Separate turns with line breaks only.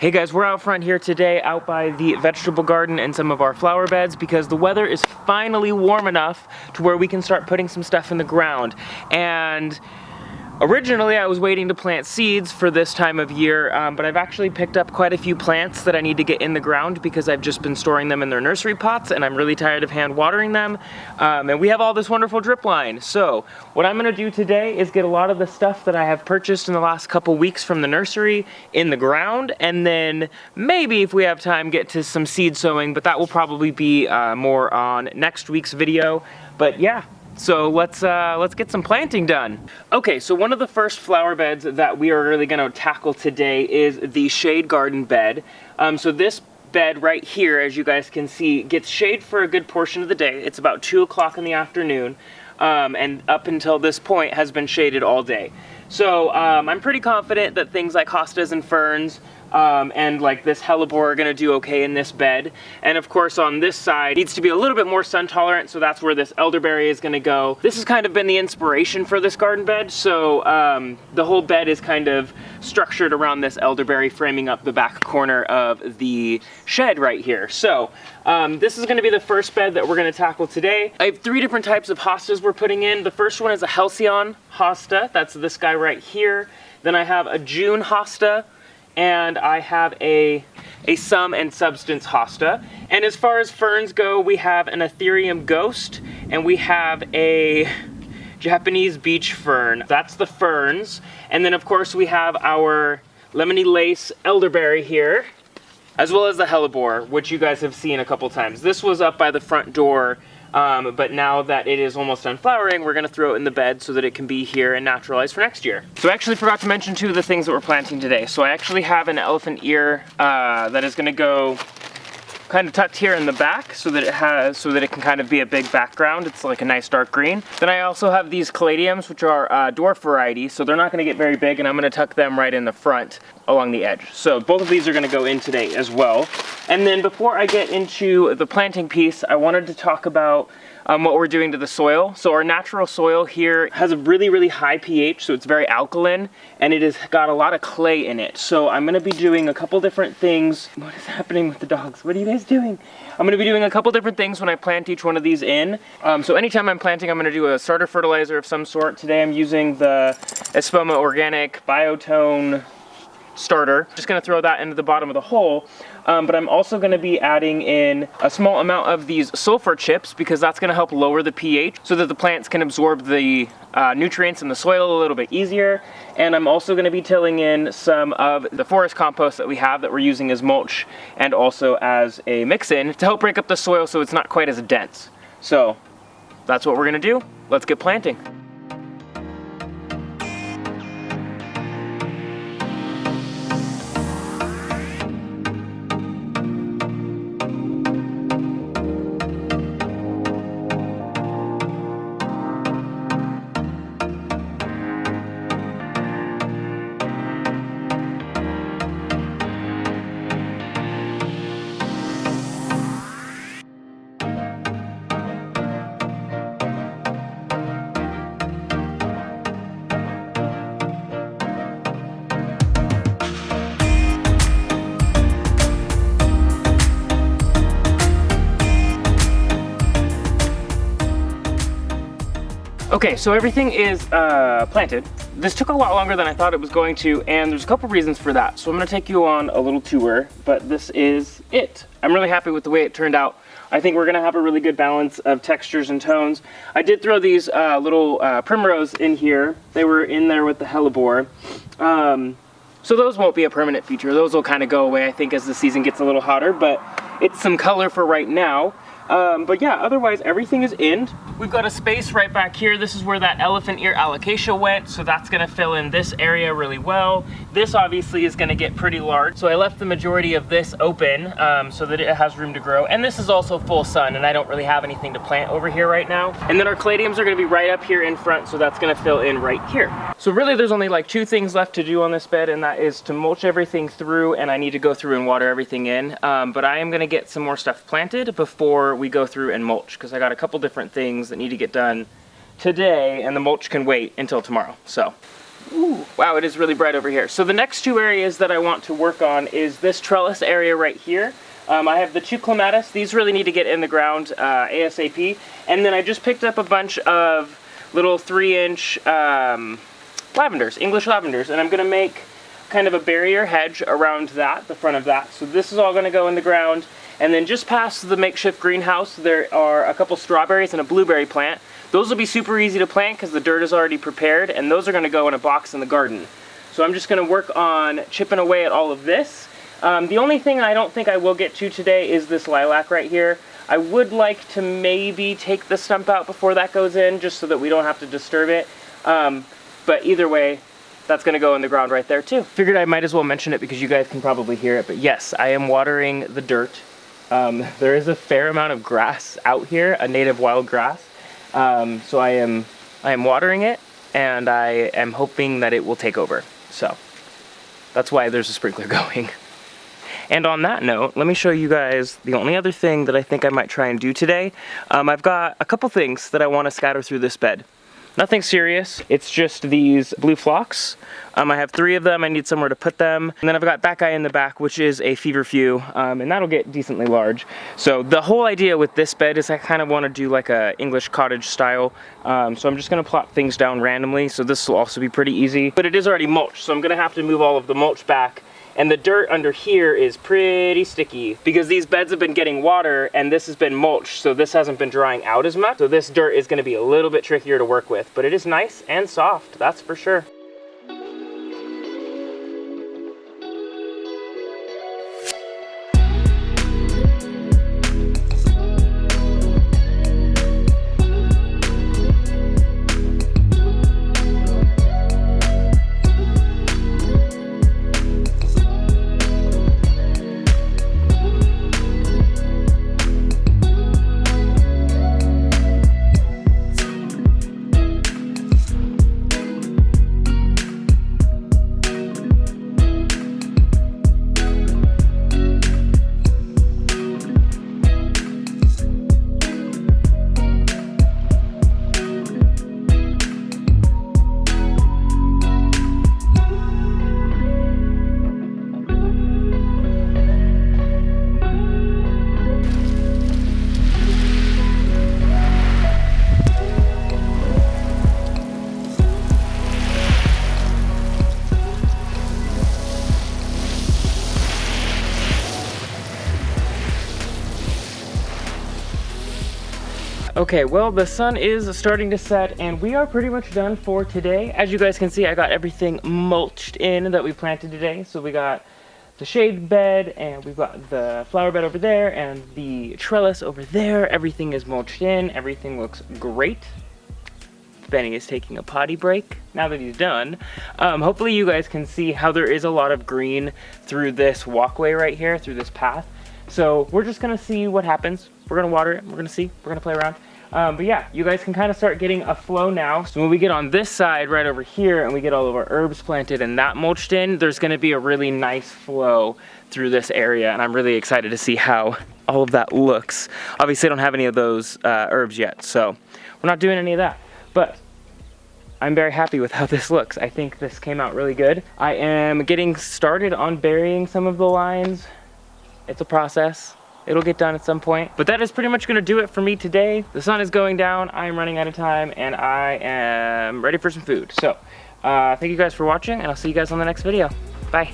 Hey guys, we're out front here today out by the vegetable garden and some of our flower beds because the weather is finally warm enough to where we can start putting some stuff in the ground. And originally I was waiting to plant seeds for this time of year, but I've actually picked up quite a few plants that I need to get in the ground because I've just been storing them in their nursery pots and I'm really tired of hand watering them. And we have all this wonderful drip line. So what I'm gonna do today is get a lot of the stuff that I have purchased in the last couple weeks from the nursery in the ground, and then maybe if we have time get to some seed sowing, but that will probably be more on next week's video. But yeah. So let's get some planting done. Okay, so one of the first flower beds that we are really gonna tackle today is the shade garden bed. So this bed right here, as you guys can see, gets shade for a good portion of the day. It's about 2 o'clock in the afternoon, and up until this point has been shaded all day. So I'm pretty confident that things like hostas and ferns and like this hellebore are gonna do okay in this bed. And of course on this side needs to be a little bit more sun tolerant, so that's where this elderberry is gonna go. This has kind of been the inspiration for this garden bed, so the whole bed is kind of structured around this elderberry framing up the back corner of the shed right here. So this is gonna be the first bed that we're gonna tackle today. I have 3 different types of hostas we're putting in. The first one is a Halcyon hosta, that's this guy right here. Then I have a June hosta, and I have a Sum and Substance hosta. And as far as ferns go, we have an Ethereum ghost, and we have a Japanese beach fern. That's the ferns. And then of course we have our lemony lace elderberry here, as well as the hellebore, which you guys have seen a couple times. This was up by the front door, but now that it is almost done flowering, we're gonna throw it in the bed so that it can be here and naturalize for next year. So I actually forgot to mention 2 of the things that we're planting today. So I actually have an elephant ear that is gonna go kind of tucked here in the back so that it can kind of be a big background. It's like a nice dark green. Then I also have these caladiums, which are dwarf variety, so they're not gonna get very big, and I'm gonna tuck them right in the front along the edge. So both of these are gonna go in today as well. And then before I get into the planting piece, I wanted to talk about what we're doing to the soil. So our natural soil here has a really, really high pH, so it's very alkaline, and it has got a lot of clay in it. So I'm gonna be doing a couple different things. What is happening with the dogs? What are you guys doing? I'm gonna be doing a couple different things when I plant each one of these in. So anytime I'm planting, I'm gonna do a starter fertilizer of some sort. Today I'm using the Espoma Organic Biotone starter. Just gonna throw that into the bottom of the hole. But I'm also gonna be adding in a small amount of these sulfur chips because that's gonna help lower the pH so that the plants can absorb the nutrients in the soil a little bit easier. And I'm also gonna be tilling in some of the forest compost that we have that we're using as mulch and also as a mix-in to help break up the soil so it's not quite as dense. So that's what we're gonna do. Let's get planting. Okay, so everything is planted. This took a lot longer than I thought it was going to, and there's a couple reasons for that. So I'm gonna take you on a little tour, but this is it. I'm really happy with the way it turned out. I think we're gonna have a really good balance of textures and tones. I did throw these little primrose in here. They were in there with the hellebore. So those won't be a permanent feature. Those will kind of go away, I think, as the season gets a little hotter, but it's some color for right now. But yeah, otherwise everything is in. We've got a space right back here. This is where that elephant ear alocasia went, so that's gonna fill in this area really well. This obviously is gonna get pretty large, so I left the majority of this open so that it has room to grow. And this is also full sun, and I don't really have anything to plant over here right now. And then our caladiums are gonna be right up here in front, so that's gonna fill in right here. So really there's only like 2 things left to do on this bed, and that is to mulch everything through, and I need to go through and water everything in. But I am gonna get some more stuff planted before we go through and mulch, because I got a couple different things that need to get done today, and the mulch can wait until tomorrow. So Ooh, wow, it is really bright over here. So the next two areas that I want to work on is this trellis area right here. I have the two clematis. These really need to get in the ground ASAP. And then I just picked up a bunch of little 3-inch lavenders, English lavenders, and I'm gonna make kind of a barrier hedge around that, the front of that. So this is all gonna go in the ground. And then just past the makeshift greenhouse, there are a couple strawberries and a blueberry plant. Those will be super easy to plant because the dirt is already prepared, and those are gonna go in a box in the garden. So I'm just gonna work on chipping away at all of this. The only thing I don't think I will get to today is this lilac right here. I would like to maybe take the stump out before that goes in, just so that we don't have to disturb it. But either way, that's gonna go in the ground right there too. Figured I might as well mention it because you guys can probably hear it, but yes, I am watering the dirt. There is a fair amount of grass out here, a native wild grass. So I am watering it, and I am hoping that it will take over. So that's why there's a sprinkler going. And on that note, let me show you guys the only other thing that I think I might try and do today. I've got a couple things that I want to scatter through this bed. Nothing serious, it's just these blue phlox. I have 3 of them, I need somewhere to put them. And then I've got that guy in the back, which is a feverfew, and that'll get decently large. So the whole idea with this bed is I kind of want to do like a English cottage style. So I'm just gonna plop things down randomly, so this will also be pretty easy. But it is already mulched, so I'm gonna have to move all of the mulch back. And the dirt under here is pretty sticky because these beds have been getting water and this has been mulched, so this hasn't been drying out as much. So this dirt is gonna be a little bit trickier to work with, but it is nice and soft, that's for sure. Okay, well, the sun is starting to set and we are pretty much done for today. As you guys can see, I got everything mulched in that we planted today. So we got the shade bed and we've got the flower bed over there and the trellis over there. Everything is mulched in, everything looks great. Benny is taking a potty break now that he's done. Hopefully you guys can see how there is a lot of green through this walkway right here, through this path. So we're just gonna see what happens. We're gonna water it, we're gonna see, we're gonna play around. But yeah, you guys can kind of start getting a flow now. So when we get on this side right over here and we get all of our herbs planted and that mulched in, there's gonna be a really nice flow through this area. And I'm really excited to see how all of that looks. Obviously I don't have any of those herbs yet, so we're not doing any of that. But I'm very happy with how this looks. I think this came out really good. I am getting started on burying some of the lines. It's a process. It'll get done at some point. But that is pretty much gonna do it for me today. The sun is going down, I am running out of time, and I am ready for some food. So, thank you guys for watching, and I'll see you guys on the next video. Bye.